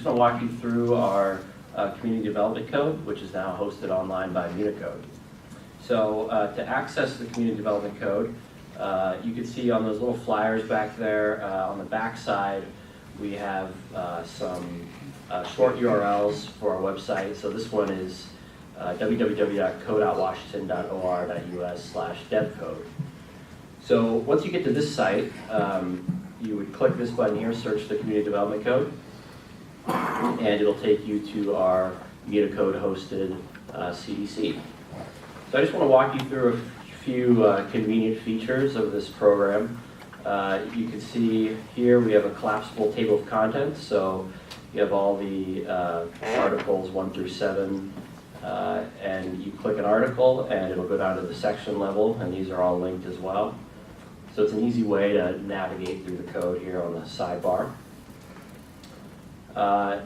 I'm going to walk you through our community development code, which is now hosted online by Municode. So to access the community development code, you can see on those little flyers back there on the back side, we have some short URLs for our website. So this one is www.code.washington.or.us/devcode. So once you get to this site, you would click this button here, search the community development code, and it'll take you to our Municode hosted CDC. So I just want to walk you through a few convenient features of this program. You can see here we have a collapsible table of contents, so you have all the articles 1 through 7, and you click an article and it'll go down to the section level, and these are all linked as well. So it's an easy way to navigate through the code here on the sidebar.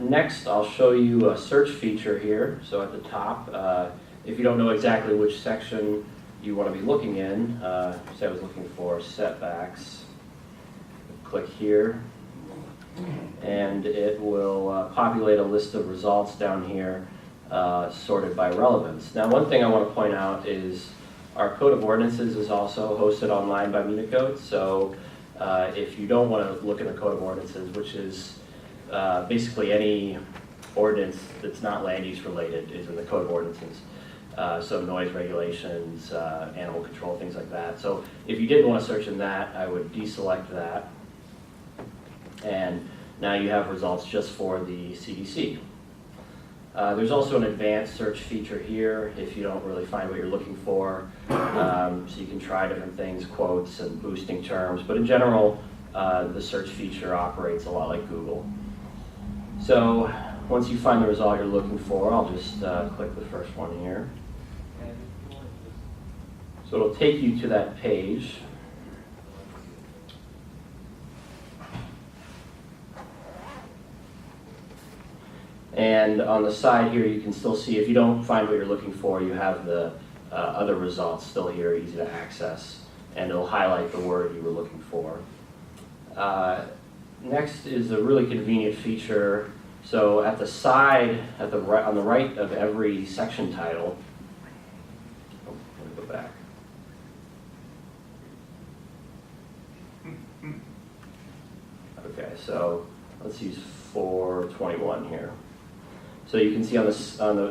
Next, I'll show you a search feature here. So at the top, if you don't know exactly which section you want to be looking in, say I was looking for setbacks, click here, and it will populate a list of results down here sorted by relevance. Now, one thing I want to point out is our Code of Ordinances is also hosted online by Municode. So if you don't want to look at the Code of Ordinances, which is basically any ordinance that's not land use related is in the Code of Ordinances. So noise regulations, animal control, things like that. So if you didn't want to search in that, I would deselect that. And now you have results just for the CDC. There's also an advanced search feature here if you don't really find what you're looking for. So you can try different things, quotes and boosting terms. But in general, the search feature operates a lot like Google. So once you find the result you're looking for, I'll just click the first one here. So it'll take you to that page. And on the side here, you can still see, if you don't find what you're looking for, you have the other results still here, easy to access, and it'll highlight the word you were looking for. Next is a really convenient feature. So at the side, on the right of every section title, let me go back. Okay, so let's use 421 here. So you can see to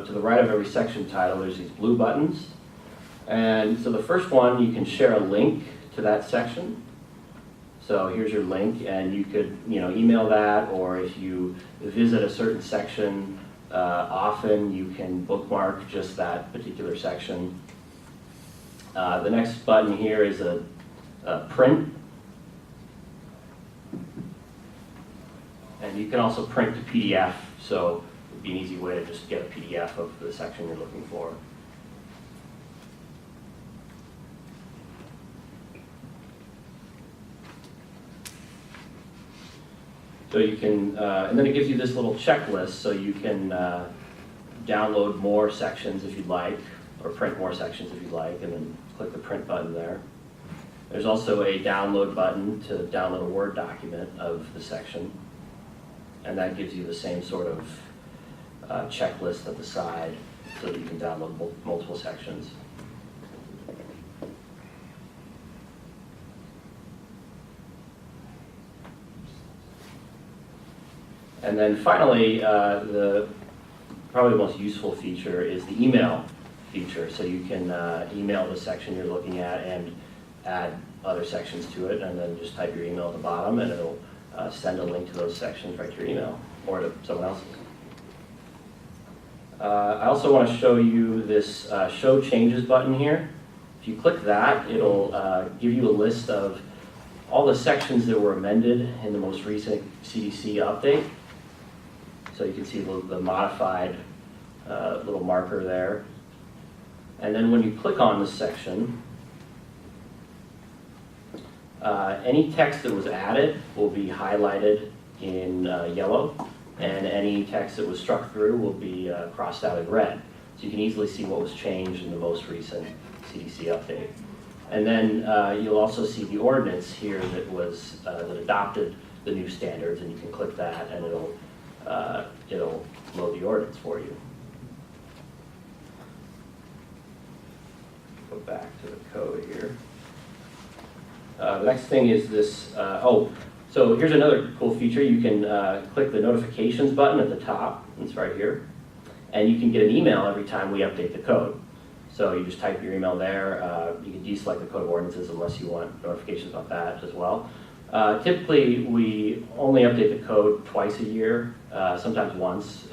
the right of every section title, there's these blue buttons. And so the first one, you can share a link to that section. So here's your link, and you could email that, or if you visit a certain section often, you can bookmark just that particular section. The next button here is a print. And you can also print to PDF, so it would be an easy way to just get a PDF of the section you're looking for. So you can, and then it gives you this little checklist, so you can download more sections if you'd like, or print more sections if you'd like, and then click the print button there. There's also a download button to download a Word document of the section, and that gives you the same sort of checklist at the side so that you can download multiple sections. And then finally, probably the most useful feature is the email feature. So you can email the section you're looking at and add other sections to it, and then just type your email at the bottom, and it'll send a link to those sections right to your email or to someone else's. I also want to show you this Show Changes button here. If you click that, it'll give you a list of all the sections that were amended in the most recent CDC update. So you can see the modified little marker there. And then when you click on this section, any text that was added will be highlighted in yellow, and any text that was struck through will be crossed out in red. So you can easily see what was changed in the most recent CDC update. And then you'll also see the ordinance here that adopted the new standards, and you can click that, and it'll it'll load the ordinance for you. Go back to the code here. The next thing is this, so here's another cool feature. You can click the notifications button at the top, it's right here, and you can get an email every time we update the code. So you just type your email there. You can deselect the code of ordinances unless you want notifications about that as well. Typically, we only update the code twice a year, sometimes once.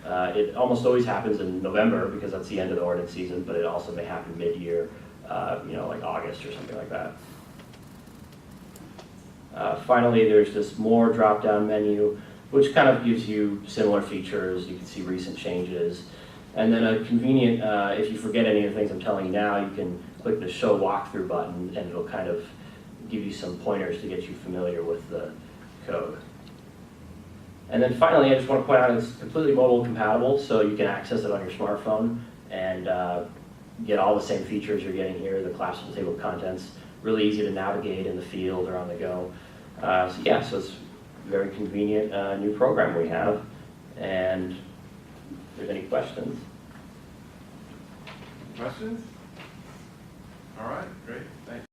It almost always happens in November because that's the end of the ordinance season, but it also may happen mid-year, like August or something like that. Finally, there's this more drop-down menu, which kind of gives you similar features. You can see recent changes. And then a convenient, if you forget any of the things I'm telling you now, you can click the Show Walkthrough button, and it'll kind of give you some pointers to get you familiar with the code. And then finally, I just want to point out it's completely mobile compatible, so you can access it on your smartphone and get all the same features you're getting here, the collapsible table of contents, really easy to navigate in the field or on the go. So it's a very convenient new program we have. And if there's any questions. Questions? All right, great, thanks.